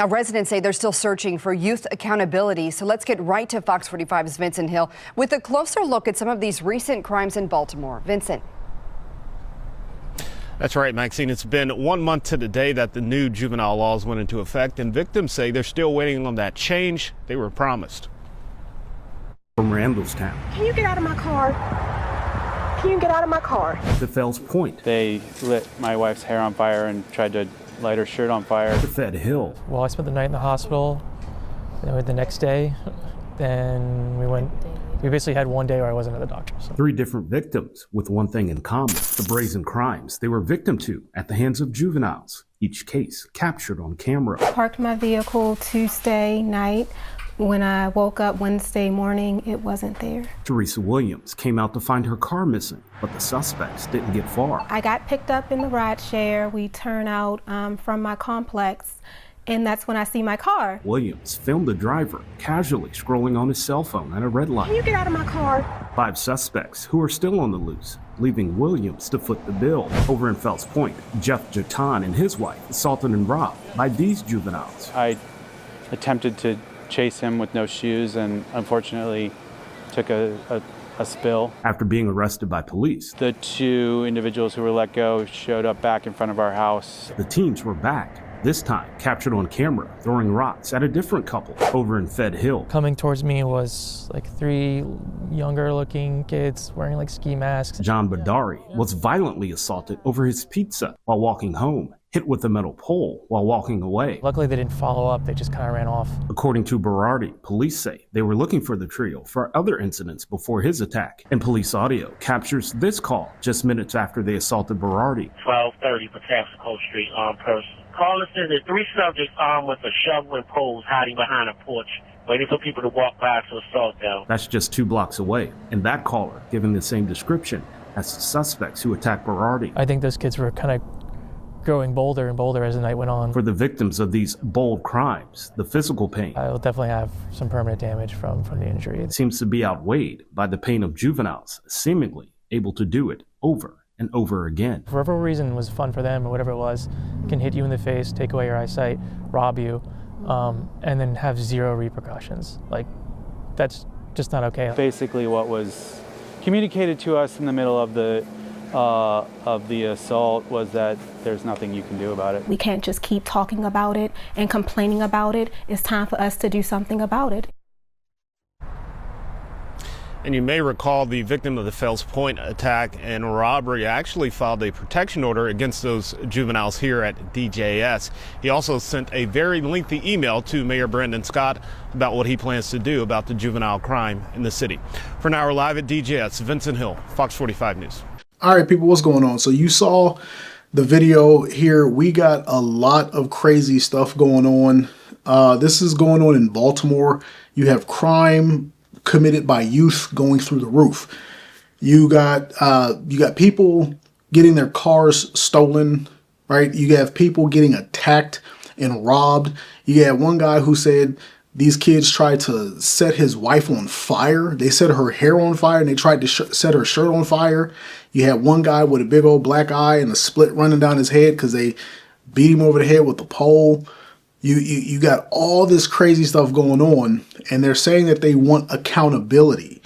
Now, residents say they're still searching for youth accountability. So let's get right to Fox 45's Vincent Hill with a closer look at some of these recent crimes in Baltimore. Vincent. That's right, Maxine. It's been 1 month to the day that the new juvenile laws went into effect, and victims say they're still waiting on that change they were promised. From Randallstown. Can you get out of my car? Can you get out of my car? To Fells Point. They lit my wife's hair on fire and tried to light her shirt on fire. To Fed Hill. Well, I spent the night in the hospital. Then the next day, then we basically had 1 day where I wasn't at the doctor. So. 3 different victims with one thing in common: the brazen crimes they were victim to at the hands of juveniles. Each case captured on camera. Parked my vehicle Tuesday night. When I woke up Wednesday morning, it wasn't there. Teresa Williams came out to find her car missing, but the suspects didn't get far. I got picked up in the ride share. We turn out from my complex, and that's when I see my car. Williams filmed the driver casually scrolling on his cell phone at a red light. Can you get out of my car? 5 suspects who are still on the loose, leaving Williams to foot the bill. Over in Fells Point, Jeff Jatan and his wife assaulted and robbed by these juveniles. I attempted to chase him with no shoes and unfortunately took a spill. After being arrested by police, the 2 individuals who were let go showed up back in front of our house. The teens were back, this time captured on camera throwing rocks at a different couple over in Fed Hill. Coming towards me was like 3 younger looking kids wearing like ski masks. John Badari was violently assaulted over his pizza while walking home, hit with a metal pole while walking away. Luckily, they didn't follow up. They just kind of ran off. According to Berardi, police say they were looking for the trio for other incidents before his attack. And police audio captures this call just minutes after they assaulted Berardi. 1230 Pataxico Street, armed person. Caller says that 3 subjects armed with a shovel and poles hiding behind a porch, waiting for people to walk by to assault them. That's just 2 blocks away. And that caller giving the same description as the suspects who attacked Berardi. I think those kids were kind of growing bolder and bolder as the night went on. For the victims of these bold crimes, the physical pain I will definitely have some permanent damage from the injury. It seems to be outweighed by the pain of juveniles seemingly able to do it over and over again. For whatever reason was fun for them or whatever it was, can hit you in the face, take away your eyesight, rob you, and then have 0 repercussions. Like, that's just not okay. Basically what was communicated to us in the middle of the assault was that there's nothing you can do about it. We can't just keep talking about it and complaining about it. It's time for us to do something about it. And you may recall the victim of the Fells Point attack and robbery actually filed a protection order against those juveniles here at DJS. He also sent a very lengthy email to Mayor Brandon Scott about what he plans to do about the juvenile crime in the city. For now, we're live at DJS. Vincent Hill, Fox 45 News. All right, people, what's going on? So you saw the video here. We got a lot of crazy stuff going on. This is going on in Baltimore. You have crime committed by youth going through the roof. You got people getting their cars stolen, right? You have people getting attacked and robbed. You had one guy who said these kids tried to set his wife on fire. They set her hair on fire and they tried to set her shirt on fire. You had one guy with a big old black eye and a split running down his head because they beat him over the head with a pole. You got all this crazy stuff going on, and they're saying that they want accountability.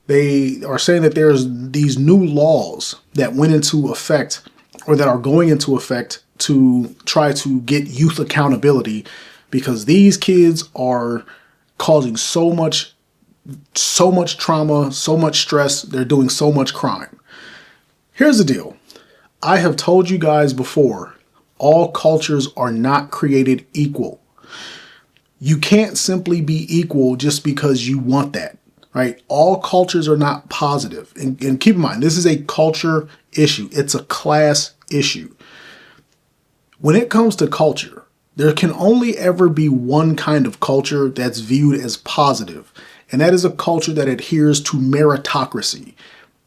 They are saying that there's these new laws that went into effect or that are going into effect to try to get youth accountability because these kids are causing so much trauma, so much stress. They're doing so much crime. Here's the deal. I have told you guys before, all cultures are not created equal. You can't simply be equal just because you want that, right? All cultures are not positive. And keep in mind, this is a culture issue. It's a class issue. When it comes to culture, there can only ever be one kind of culture that's viewed as positive, and that is a culture that adheres to meritocracy.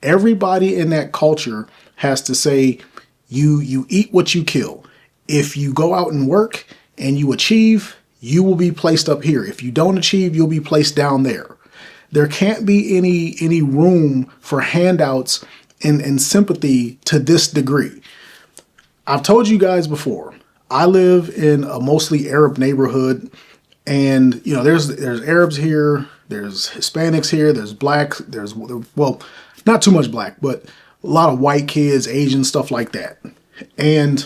Everybody in that culture has to say, you eat what you kill. If you go out and work and you achieve, you will be placed up here. If you don't achieve, you'll be placed down there. There can't be any room for handouts and sympathy to this degree. I've told you guys before, I live in a mostly Arab neighborhood, and there's Arabs here, there's Hispanics here, there's blacks, there's, well, not too much black, but a lot of white kids, Asian, stuff like that. And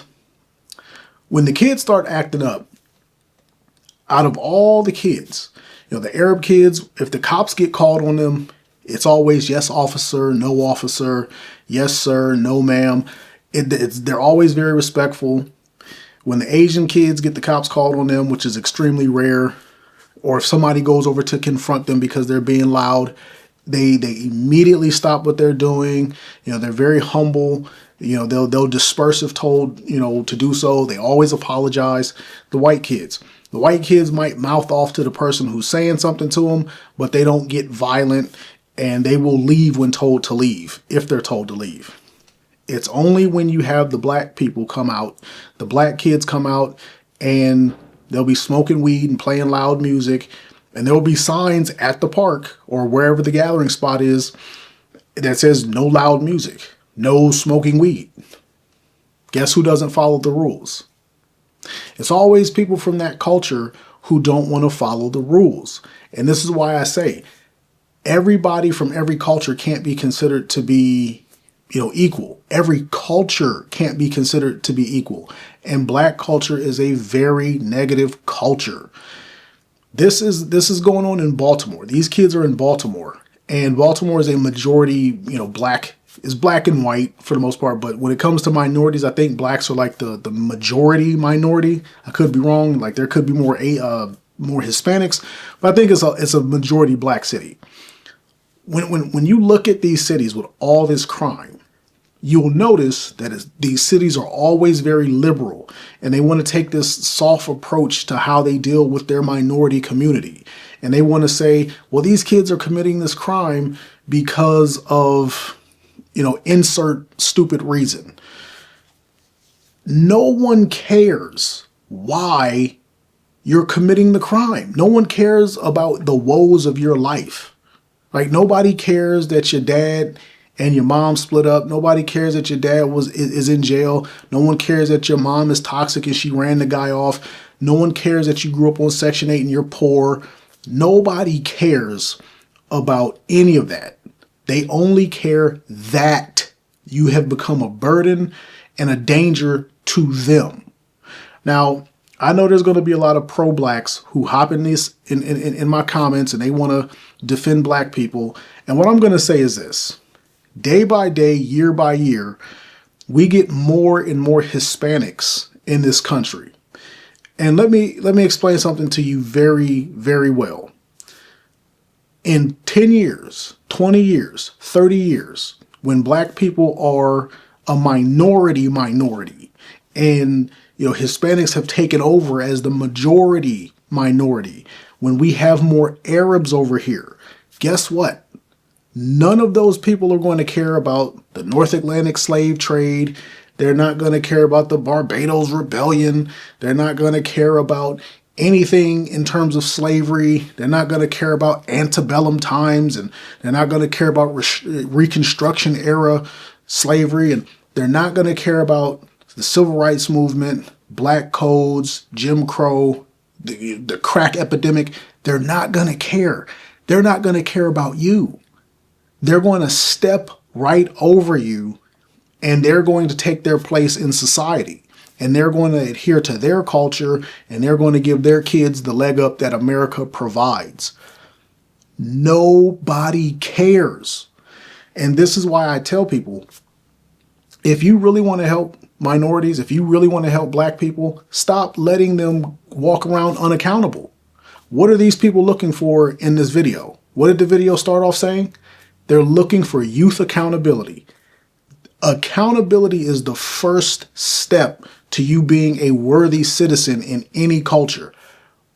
when the kids start acting up, out of all the kids, the Arab kids, if the cops get called on them, it's always yes, officer, no, officer, yes, sir, no, ma'am. They're always very respectful. When the Asian kids get the cops called on them, which is extremely rare, or if somebody goes over to confront them because they're being loud, they immediately stop what they're doing. They're very humble. They'll disperse if told, to do so. They always apologize. The white kids might mouth off to the person who's saying something to them, but they don't get violent, and they will leave when told to leave, if they're told to leave. It's only when you have the black people come out, the black kids come out, and they'll be smoking weed and playing loud music, and there'll be signs at the park or wherever the gathering spot is that says no loud music, no smoking weed. Guess who doesn't follow the rules? It's always people from that culture who don't want to follow the rules. And this is why I say everybody from every culture can't be considered to be equal. Every culture can't be considered to be equal. And black culture is a very negative culture. This is going on in Baltimore. These kids are in Baltimore, and Baltimore is a majority, black, is black and white for the most part. But when it comes to minorities, I think blacks are like the majority minority. I could be wrong. Like there could be more Hispanics, but I think it's a majority black city. When you look at these cities with all this crime, you'll notice that these cities are always very liberal, and they want to take this soft approach to how they deal with their minority community. And they want to say, well, these kids are committing this crime because of, insert stupid reason. No one cares why you're committing the crime. No one cares about the woes of your life. Like nobody cares that your dad and your mom split up. Nobody cares that your dad is in jail. No one cares that your mom is toxic and she ran the guy off. No one cares that you grew up on Section 8 and you're poor. Nobody cares about any of that. They only care that you have become a burden and a danger to them. Now, I know there's going to be a lot of pro-blacks who hop in in my comments, and they want to defend black people. And what I'm going to say is this. Day by day, year by year, we get more and more Hispanics in this country. And let me explain something to you very, very well. In 10 years, 20 years, 30 years, when black people are a minority, and Hispanics have taken over as the majority minority, when we have more Arabs over here, guess what? None of those people are going to care about the North Atlantic slave trade. They're not going to care about the Barbados Rebellion. They're not going to care about anything in terms of slavery. They're not going to care about antebellum times, and they're not going to care about Reconstruction era slavery, and they're not going to care about the civil rights movement, black codes, Jim Crow, the crack epidemic. They're not going to care. They're not going to care about you. They're going to step right over you, and they're going to take their place in society. And they're going to adhere to their culture, and they're going to give their kids the leg up that America provides. Nobody cares. And this is why I tell people, if you really want to help minorities, if you really want to help black people, stop letting them walk around unaccountable. What are these people looking for in this video? What did the video start off saying? They're looking for youth accountability. Accountability is the first step to you being a worthy citizen in any culture.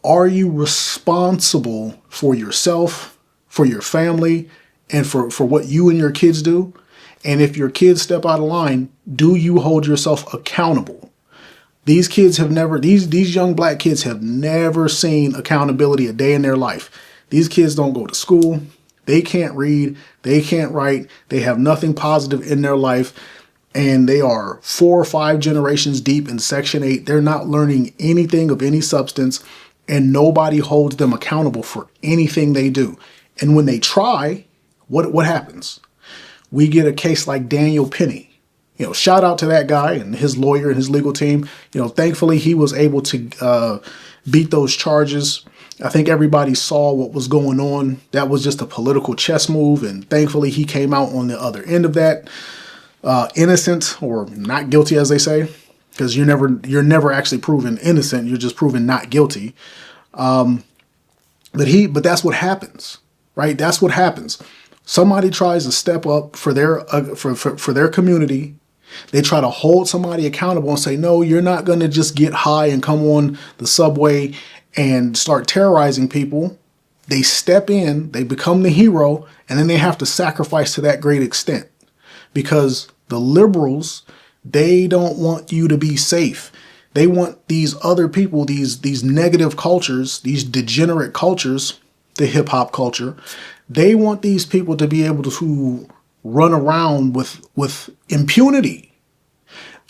Are you responsible for yourself, for your family, and for what you and your kids do? And if your kids step out of line, do you hold yourself accountable? These kids have never, these young black kids have never seen accountability a day in their life. These kids don't go to school. They can't read. They can't write. They have nothing positive in their life. and they are 4 or 5 generations deep in Section 8. They're not learning anything of any substance, and nobody holds them accountable for anything they do. And when they try, what happens? We get a case like Daniel Penny. You know, shout out to that guy and his lawyer and his legal team. You know, thankfully he was able to beat those charges. I think everybody saw what was going on. That was just a political chess move, and thankfully he came out on the other end of that, innocent or not guilty, as they say, because you're never actually proven innocent. You're just proven not guilty. But that's what happens, right? That's what happens. Somebody tries to step up for their community. They try to hold somebody accountable and say, no, you're not going to just get high and come on the subway and start terrorizing people. They step in, they become the hero, and then they have to sacrifice to that great extent, because the liberals, they don't want you to be safe. They want these other people, these negative cultures, these degenerate cultures, the hip hop culture. They want these people to be able to run around with impunity.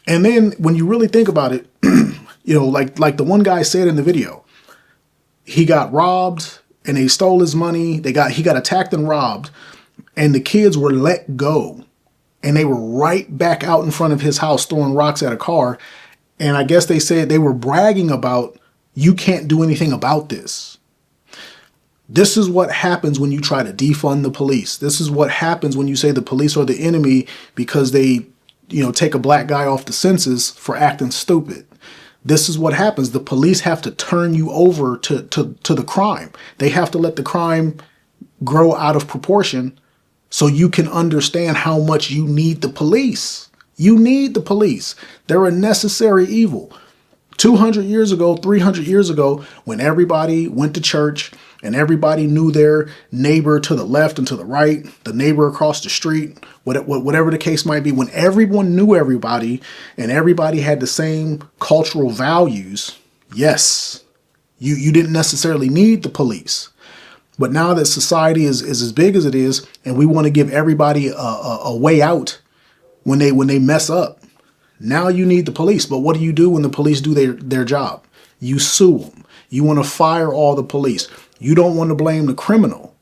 And then when you really think about it, you know, like the one guy said in the video, he got robbed and they stole his money. He got attacked and robbed, and the kids were let go, and they were right back out in front of his house throwing rocks at a car. And I guess they said they were bragging about, you can't do anything about this. This is what happens when you try to defund the police. This is what happens when you say the police are the enemy because they, you know, take a black guy off the census for acting stupid. This is what happens. The police have to turn you over to the crime. They have to let the crime grow out of proportion so you can understand how much you need the police. You need the police. They're a necessary evil. 200 years ago, 300 years ago, when everybody went to church and everybody knew their neighbor to the left and to the right, the neighbor across the street, whatever the case might be, when everyone knew everybody and everybody had the same cultural values, yes, you didn't necessarily need the police. But now that society is as big as it is, and we want to give everybody a way out when they mess up, now you need the police. But what do you do when the police do their job? You sue them. You want to fire all the police. You don't want to blame the criminal.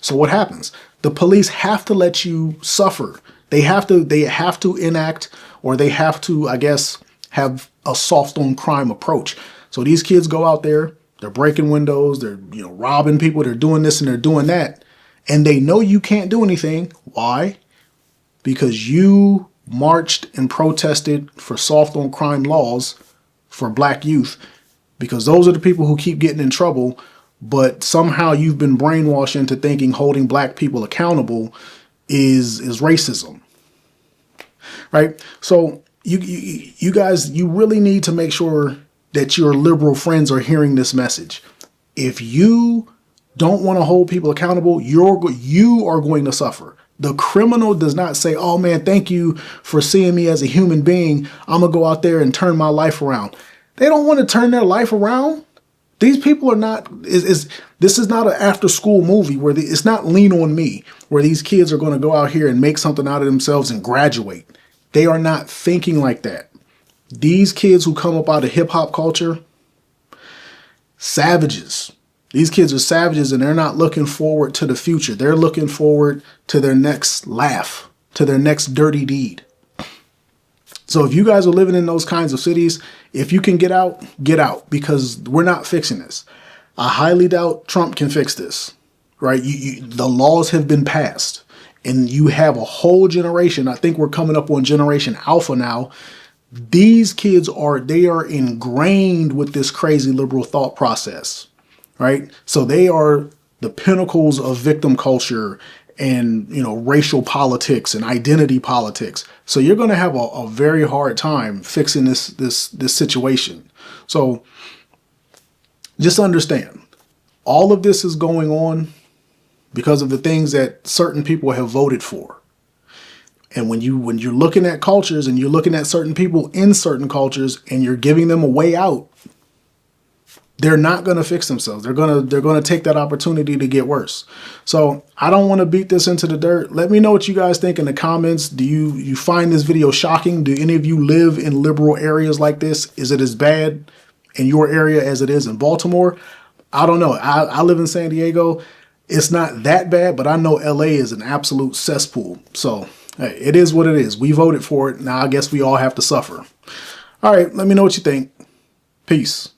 So what happens? The police have to let you suffer. They have to enact, or they have to, I guess, have a soft on crime approach. So these kids go out there, they're breaking windows, they're, you know, robbing people, they're doing this and they're doing that. And they know you can't do anything. Why? Because you marched and protested for soft on crime laws for black youth, because those are the people who keep getting in trouble. But somehow you've been brainwashed into thinking holding black people accountable is racism, right? So you guys, you really need to make sure that your liberal friends are hearing this message. If you don't want to hold people accountable, you are going to suffer. The criminal does not say, oh man, thank you for seeing me as a human being. I'm gonna go out there and turn my life around. They don't want to turn their life around. These people are not, this is not an after school movie where it's not Lean on Me, where these kids are going to go out here and make something out of themselves and graduate. They are not thinking like that. These kids who come up out of hip hop culture, savages. These kids are savages, and they're not looking forward to the future. They're looking forward to their next laugh, to their next dirty deed. So if you guys are living in those kinds of cities, if you can get out, because we're not fixing this. I highly doubt Trump can fix this, right? The laws have been passed, and you have a whole generation. I think we're coming up on Generation Alpha now. These kids are ingrained with this crazy liberal thought process, right? So they are the pinnacles of victim culture and, you know, racial politics and identity politics. So you're going to have a very hard time fixing this situation. So just understand, all of this is going on because of the things that certain people have voted for. And when you're looking at cultures and you're looking at certain people in certain cultures and you're giving them a way out, they're not going to fix themselves. They're going to take that opportunity to get worse. So I don't want to beat this into the dirt. Let me know what you guys think in the comments. Do you find this video shocking? Do any of you live in liberal areas like this? Is it as bad in your area as it is in Baltimore? I don't know. I live in San Diego. It's not that bad, but I know LA is an absolute cesspool. So hey, it is what it is. We voted for it. Now I guess we all have to suffer. All right, let me know what you think. Peace.